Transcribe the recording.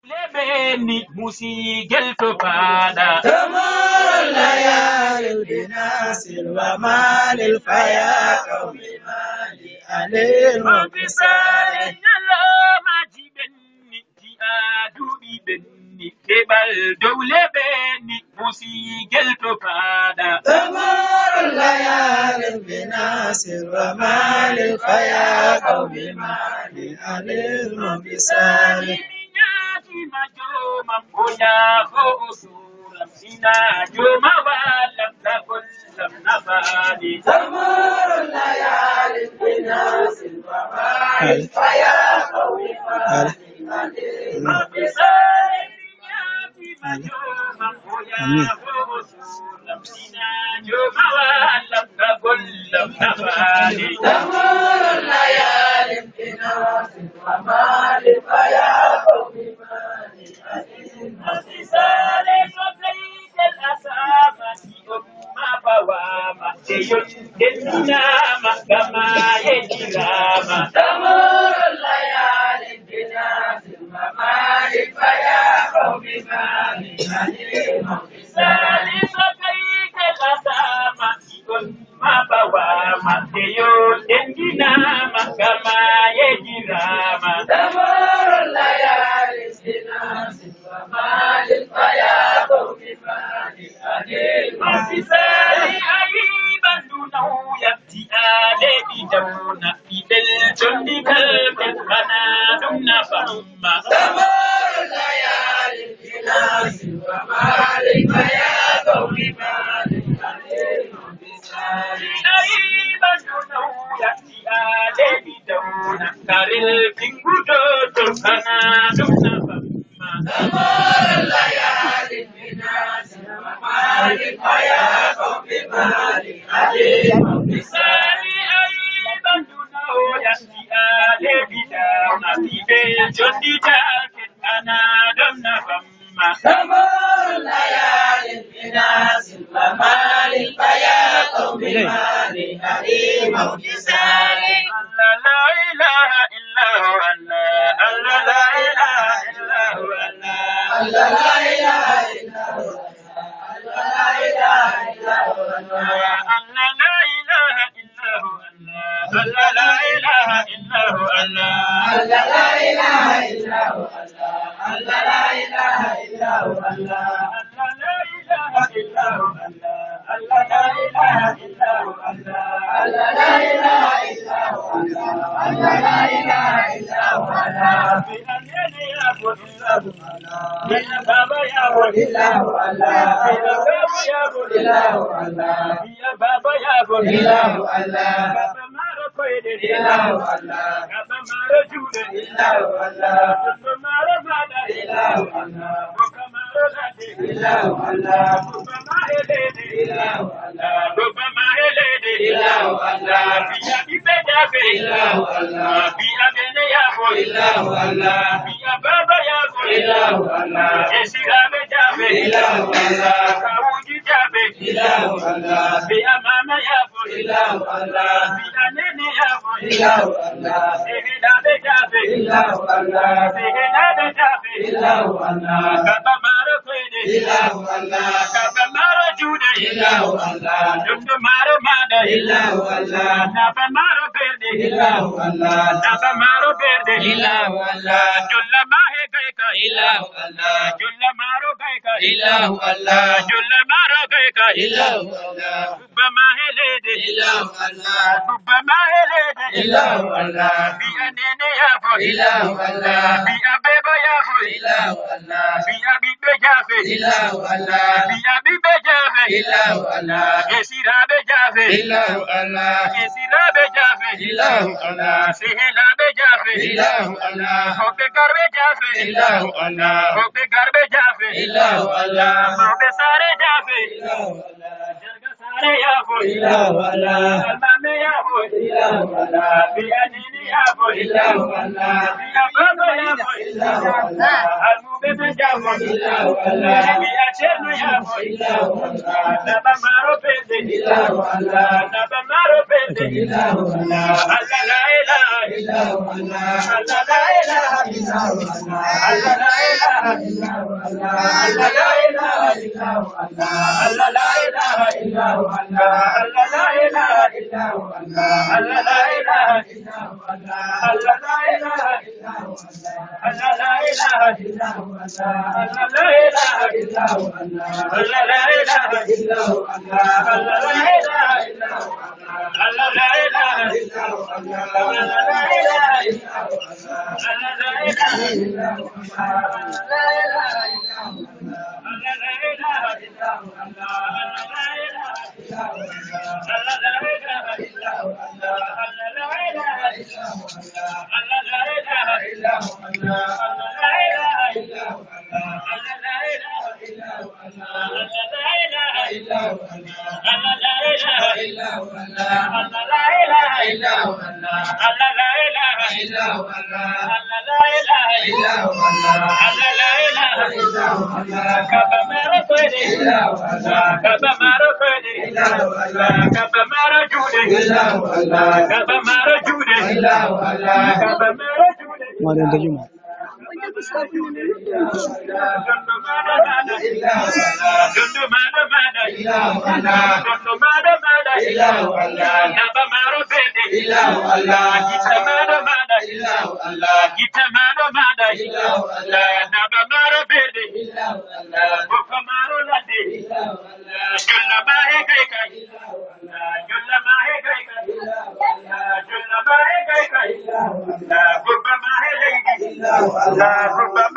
Lebeni musigel topada تمر الليالي بناس ومال الفيا قوم مالي عليهم Mabisare بسالي nyalo maji benni ti adubi benni kebal dowle benni musigel topada تمر الليالي بناس ومال الفيا قوم مالي عليهم بسالي Nyati majoma mboya ho usura sina joma wala takullam nafadi تمر الليالي بناس ومال الفيا قوم مالي عليهم Mabisare nyati majoma mboya ho usura sina joma wala takullam nafadi تمر الليالي بناس ومال الفيا قوم مالي عليهم Mabisare sotaidel asamati umma bawama Jeyun denama kama yejirama تمر الليالي بناس ومال الفيا قوم مالي عليهم Sali sotaidel asamati umma bawama Jeyun denama kama yejirama تمر الليالي بناس ومال الفيا قوم مالي عليهم Mabisare ayiban dunahu yabti ale bidawna Fidel jondi kalbet kana dumna famma تمر الليالي بناس ومال الفيا قوم مالي عليهم بسالي ayiban dunahu yabti ale bidawna Karil pingudo kana dumna famma تمر الليالي بناس ومال الفيا قوم مالي عليهم بسالي Sali ayiban dunahu yabti ale bidawna Fidel jondi kalbet kana dumna famma تمر الليالي بناس ومال الفيا قوم مالي عليهم بسالي Allah la ilaha illa hu Allah Allah la ilaha illa hu Allah الله لا إله إلا هو الله لا إله إلا هو Allah la ilaha illa hu Allah Allah la ilaha illa hu Allah الله لا إله إلا هو الله لا إله إلا هو الله Allah la ilaha illa hu Allah Allah la ilaha illa hu Allah الله لا إله إلا هو الله الله لا إله إلا هو الله Bi anani ya kullahu Bi baba ya إلا هو الله Bi baba ya إلا هو الله Bi baba ya إلا هو الله Baba maro koyde إلا هو الله Baba maro jude إلا هو الله Baba maro bada إلا هو الله Baba maro lade إلا هو الله Baba mahelede إلا هو الله Baba mahelede إلا هو الله Biya bibejabe إلا هو الله Biya bene ya boy إلا هو الله Biya baba ya boy إلا هو الله Esira bejabe إلا هو الله Kawuji jabe إلا هو الله Biya mama ya boy إلا هو الله Biya nene ya boy إلا هو الله Sehina bejabe إلا هو الله Sehina bejabe إلا هو الله Baba maro koyde إلا هو الله Baba maro jude إلا هو الله Dundu maro mada إلا هو الله Naba maro berde إلا هو الله Naba maro berde إلا هو الله Julla mahe gaika إلا هو الله Julla maro gaika إلا هو الله Julla maro gaika إلا هو الله Kubba mahe lede إلا هو الله Kubba mahe lede إلا هو الله Biya nene ya boy إلا هو الله Biya beba ya boy إلا هو الله Biya bibe jafe إلا هو الله Biya bibe jafe إلا هو الله Esira bejafe إلا هو الله Esira bejafe إلا هو الله Sehela bejafe إلا هو الله Hobe garbe jafe إلا هو الله Hobe garbe jafe إلا هو الله Hobe sare jafe إلا هو الله Jarga sare ya boy إلا هو الله Almame ya boy إلا هو الله Biya nene ya boy إلا هو الله Biya baba ya boy إلا هو الله Almube beja boy إلا هو الله Biya chenu ya boy إلا هو الله Naba maro pende إلا هو الله Naba maro pende إلا هو الله Allah la ilaha إلا هو الله Allah la ilaha إلا هو الله Allah la ilaha Gurba